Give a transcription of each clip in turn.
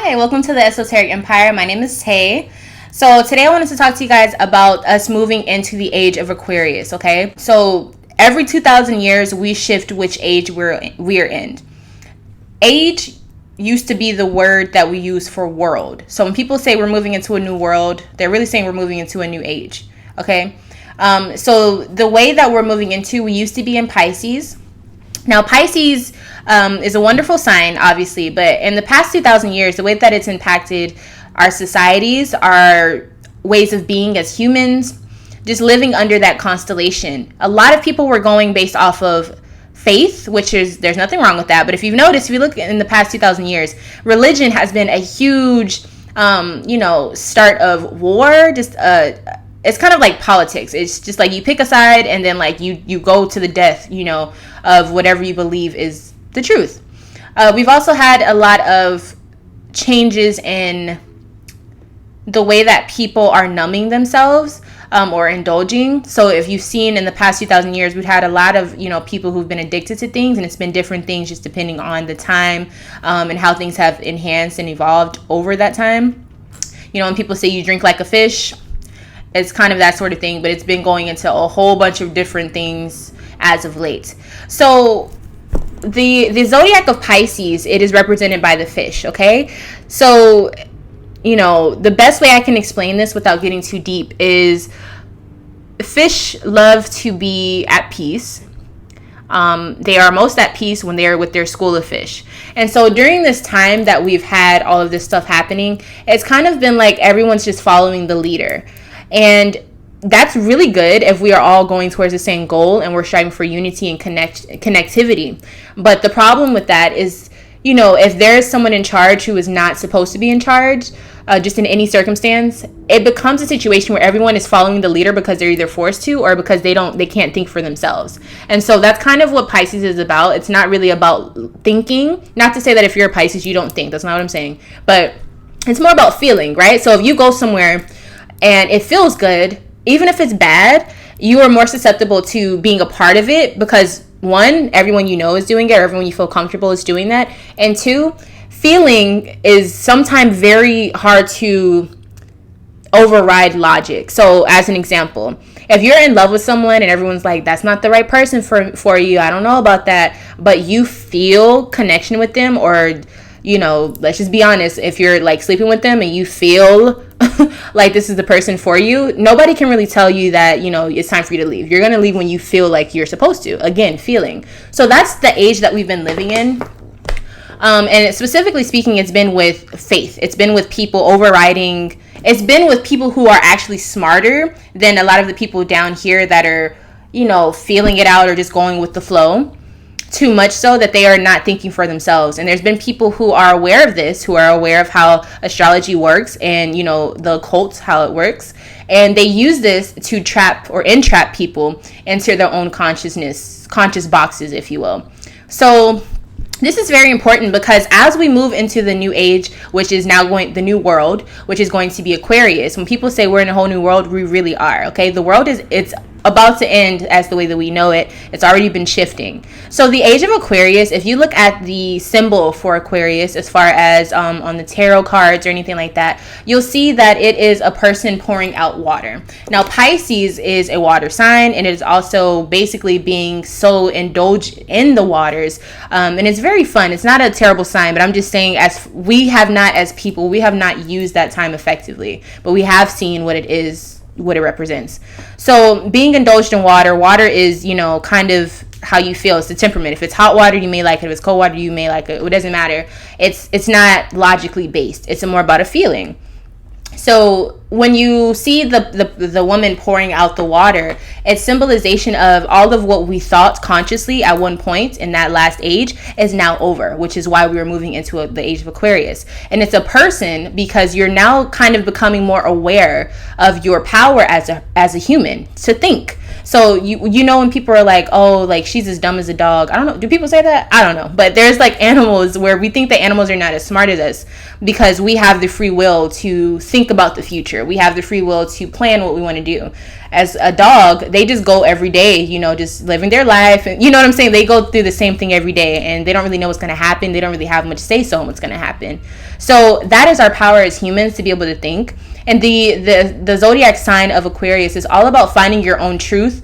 Hi, welcome to the Esoteric Empire. My name is Tay. So today I wanted to talk to you guys about us moving into the age of Aquarius, okay? So every 2,000 years, we shift which age we're in. Age used to be the word that we use for world. So when people say we're moving into a new world, they're really saying we're moving into a new age, okay? So the way that we're moving into, we used to be in Pisces. Now, Pisces is a wonderful sign, obviously, but in the past 2,000 years, the way that it's impacted our societies, our ways of being as humans, just living under that constellation. A lot of people were going based off of faith, which is, there's nothing wrong with that. But if you've noticed, if you look in the past 2,000 years, religion has been a huge, start of war, it's kind of like politics. It's just like you pick a side and then like you go to the death, of whatever you believe is the truth. We've also had a lot of changes in the way that people are numbing themselves or indulging. So if you've seen in the past 2,000 years, we've had a lot of, people who've been addicted to things, and it's been different things just depending on the time and how things have enhanced and evolved over that time. When people say you drink like a fish, it's kind of that sort of thing, but it's been going into a whole bunch of different things as of late. So the zodiac of Pisces, it is represented by the fish, okay? So, the best way I can explain this without getting too deep is fish love to be at peace. They are most at peace when they are with their school of fish. And so during this time that we've had all of this stuff happening, it's kind of been like everyone's just following the leader. And that's really good if we are all going towards the same goal and we're striving for unity and connectivity. But the problem with that is, if there is someone in charge who is not supposed to be in charge, just in any circumstance, it becomes a situation where everyone is following the leader because they're either forced to or because they can't think for themselves. And so that's kind of what Pisces is about. It's not really about thinking. Not to say that if you're a Pisces, you don't think. That's not what I'm saying. But it's more about feeling, right? So if you go somewhere and it feels good, even if it's bad, you are more susceptible to being a part of it because, one, everyone is doing it, or everyone you feel comfortable is doing that. And two, feeling is sometimes very hard to override logic. So as an example, if you're in love with someone and everyone's like, that's not the right person for you, I don't know about that, but you feel connection with them, or let's just be honest, if you're like sleeping with them and you feel like this is the person for you, nobody can really tell you that, it's time for you to leave. You're going to leave when you feel like you're supposed to. Again, feeling. So that's the age that we've been living in. And specifically speaking, it's been with faith. It's been with people overriding. It's been with people who are actually smarter than a lot of the people down here that are, feeling it out or just going with the flow. Too much so that they are not thinking for themselves. And there's been people who are aware of this, who are aware of how astrology works and, the occult, how it works. And they use this to trap or entrap people into their own conscious boxes, if you will. So this is very important because as we move into the new age, which is now the new world, which is going to be Aquarius, when people say we're in a whole new world, we really are, okay? The world it's about to end as the way that we know it. It's already been shifting. So the age of Aquarius, if you look at the symbol for Aquarius as far as on the tarot cards or anything like that, you'll see that it is a person pouring out water. Now Pisces is a water sign, and it is also basically being so indulged in the waters, and it's very fun. It's not a terrible sign, but I'm just saying, as we have not used that time effectively, but we have seen what it represents. So being indulged in water is, kind of how you feel. It's the temperament. If it's hot water, you may like it. If it's cold water, you may like it. It doesn't matter. It's not logically based. It's more about a feeling. So when you see the woman pouring out the water, it's symbolization of all of what we thought consciously at one point in that last age is now over, which is why we were moving into the age of Aquarius. And it's a person because you're now kind of becoming more aware of your power as a human to think. So when people are like, oh, like she's as dumb as a dog. I don't know. Do people say that? I don't know. But there's like animals where we think that animals are not as smart as us because we have the free will to think about the future. We have the free will to plan what we want to do. as a dog, they just go every day, you know, just living their life. And you know what I'm saying? They go through the same thing every day, and they don't really know what's going to happen. They don't really have much say so in what's going to happen. So that is our power as humans, to be able to think. And the zodiac sign of Aquarius is all about finding your own truth,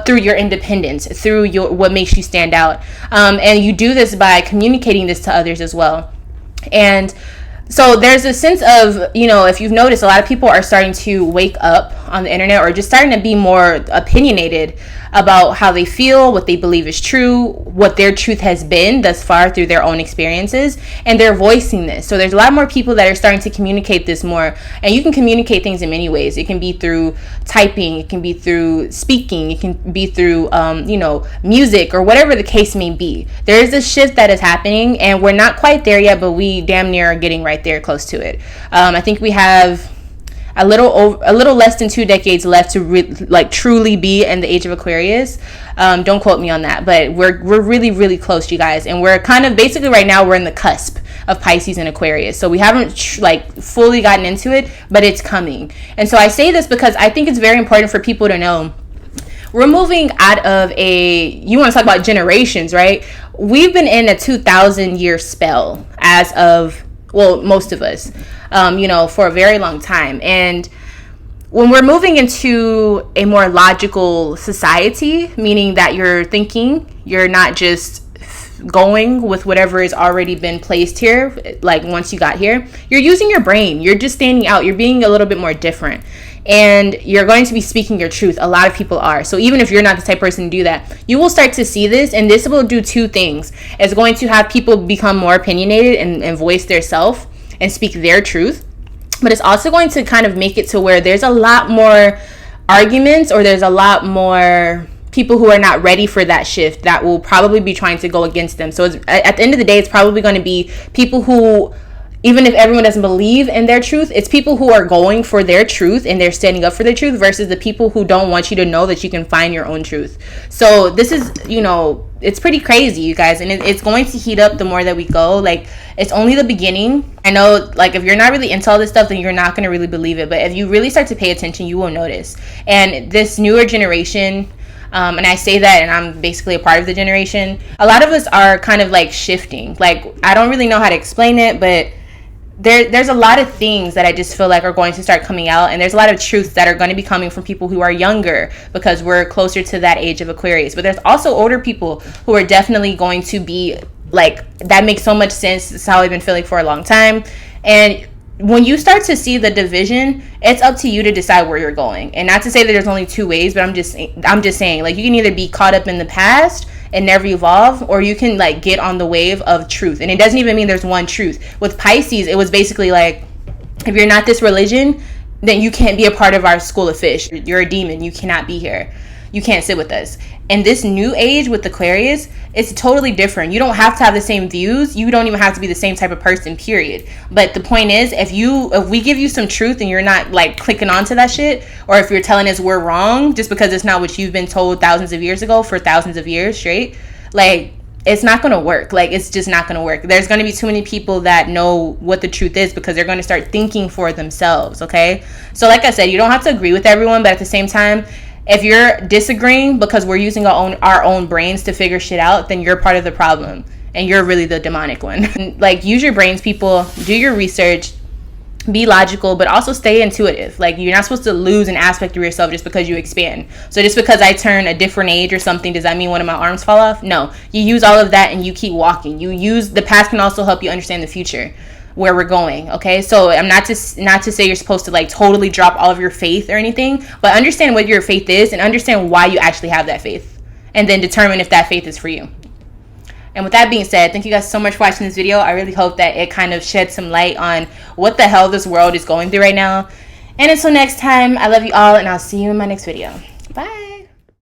through your independence, through your what makes you stand out. And you do this by communicating this to others as well. And so there's a sense of, you know, if you've noticed, a lot of people are starting to wake up on the internet, or just starting to be more opinionated about how they feel, what they believe is true, what their truth has been thus far through their own experiences, and they're voicing this. So there's a lot more people that are starting to communicate this more, and you can communicate things in many ways. It can be through typing, it can be through speaking, it can be through you know, music, or whatever the case may be. There is a shift that is happening, and we're not quite there yet, but we damn near are getting right there, close to it. I think we have a little less than 2 decades left to truly be in the age of Aquarius. Don't quote me on that, but we're really, really close, you guys. And we're kind of basically right now, we're in the cusp of Pisces and Aquarius. So we haven't fully gotten into it, but it's coming. And so I say this because I think it's very important for people to know we're moving out of you want to talk about generations, right? We've been in a 2,000-year spell as of, well, most of us, you know, for a very long time. And when we're moving into a more logical society, meaning that you're thinking, you're not just going with whatever has already been placed here, like once you got here, you're using your brain, you're just standing out, you're being a little bit more different, and you're going to be speaking your truth. A lot of people are. So even if you're not the type of person to do that, you will start to see this, and this will do 2 things. It's going to have people become more opinionated and voice their self and speak their truth, but it's also going to kind of make it to where there's a lot more arguments, or there's a lot more people who are not ready for that shift that will probably be trying to go against them. So at the end of the day, it's probably going to be people who, even if everyone doesn't believe in their truth, it's people who are going for their truth and they're standing up for their truth, versus the people who don't want you to know that you can find your own truth. So this is, you know, it's pretty crazy, you guys, and it's going to heat up the more that we go. Like, it's only the beginning. I know, like, if you're not really into all this stuff, then you're not going to really believe it. But if you really start to pay attention, you will notice. And this newer generation, and I say that, and I'm basically a part of the generation, a lot of us are kind of like shifting. Like, I don't really know how to explain it, but there's a lot of things that I just feel like are going to start coming out, and there's a lot of truths that are going to be coming from people who are younger, because we're closer to that age of Aquarius. But there's also older people who are definitely going to be like, that makes so much sense. It's how I've been feeling for a long time. And when you start to see the division, it's up to you to decide where you're going. And not to say that there's only 2 ways, but I'm just saying, like, you can either be caught up in the past and never evolve, or you can like get on the wave of truth. And it doesn't even mean there's one truth. With Pisces, it was basically like, if you're not this religion, then you can't be a part of our school of fish. You're a demon. You cannot be here. You can't sit with us. And this new age with Aquarius, it's totally different. You don't have to have the same views. You don't even have to be the same type of person, period. But the point is, if we give you some truth and you're not like clicking onto that shit, or if you're telling us we're wrong just because it's not what you've been told thousands of years ago for thousands of years straight, like, it's not going to work. Like, it's just not going to work. There's going to be too many people that know what the truth is, because they're going to start thinking for themselves, okay? So like I said, you don't have to agree with everyone, but at the same time, if you're disagreeing because we're using our own brains to figure shit out, then you're part of the problem, and you're really the demonic one. Like, use your brains, people. Do your research. Be logical, but also stay intuitive. Like, you're not supposed to lose an aspect of yourself just because you expand. So just because I turn a different age or something, does that mean one of my arms fall off? No. You use all of that and you keep walking. The past can also help you understand the future, where we're going, okay? So I'm not to say you're supposed to like totally drop all of your faith or anything, but understand what your faith is and understand why you actually have that faith, and then determine if that faith is for you. And with that being said, thank you guys so much for watching this video. I really hope that it kind of sheds some light on what the hell this world is going through right now. And until next time, I love you all, and I'll see you in my next video.